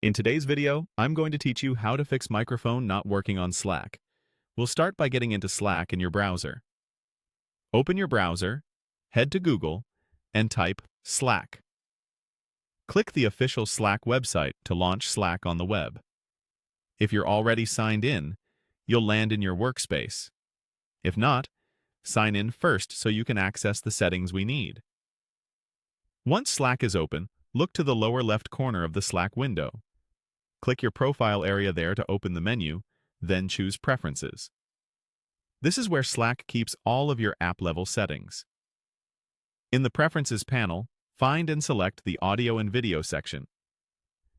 In today's video, I'm going to teach you how to fix microphone not working on Slack. We'll start by getting into Slack in your browser. Open your browser, head to Google, and type Slack. Click the official Slack website to launch Slack on the web. If you're already signed in, you'll land in your workspace. If not, sign in first so you can access the settings we need. Once Slack is open, look to the lower left corner of the Slack window. Click your profile area there to open the menu, then choose Preferences. This is where Slack keeps all of your app-level settings. In the Preferences panel, find and select the Audio and Video section.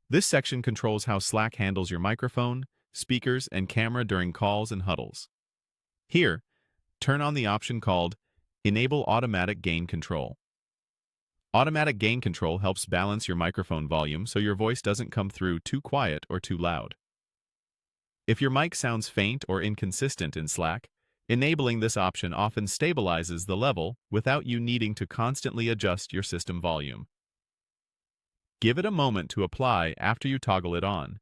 This section controls how Slack handles your microphone, speakers, and camera during calls and huddles. Here, turn on the option called Enable Automatic Gain Control. Automatic gain control helps balance your microphone volume so your voice doesn't come through too quiet or too loud. If your mic sounds faint or inconsistent in Slack, enabling this option often stabilizes the level without you needing to constantly adjust your system volume. Give it a moment to apply after you toggle it on.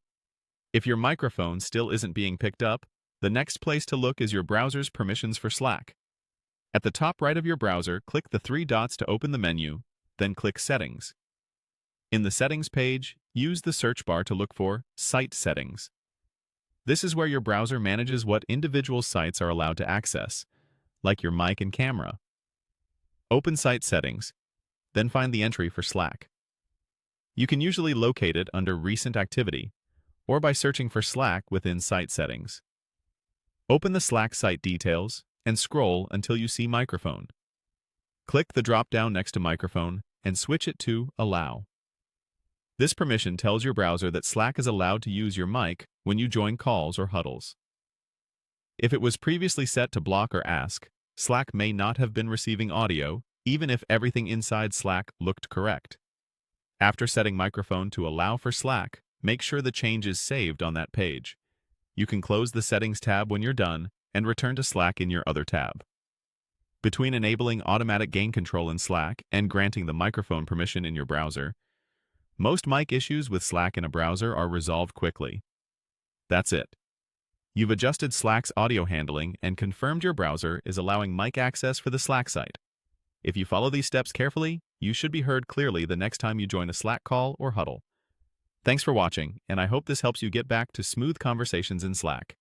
If your microphone still isn't being picked up, the next place to look is your browser's permissions for Slack. At the top right of your browser, click the three dots to open the menu, then click Settings. In the Settings page, use the search bar to look for Site Settings. This is where your browser manages what individual sites are allowed to access, like your mic and camera. Open Site Settings, then find the entry for Slack. You can usually locate it under Recent Activity, or by searching for Slack within Site Settings. Open the Slack site details and scroll until you see Microphone. Click the drop-down next to Microphone and switch it to Allow. This permission tells your browser that Slack is allowed to use your mic when you join calls or huddles. If it was previously set to block or ask, Slack may not have been receiving audio, even if everything inside Slack looked correct. After setting Microphone to Allow for Slack, make sure the change is saved on that page. You can close the Settings tab when you're done and return to Slack in your other tab. Between enabling automatic gain control in Slack and granting the microphone permission in your browser, most mic issues with Slack in a browser are resolved quickly. That's it. You've adjusted Slack's audio handling and confirmed your browser is allowing mic access for the Slack site. If you follow these steps carefully, you should be heard clearly the next time you join a Slack call or huddle. Thanks for watching, and I hope this helps you get back to smooth conversations in Slack.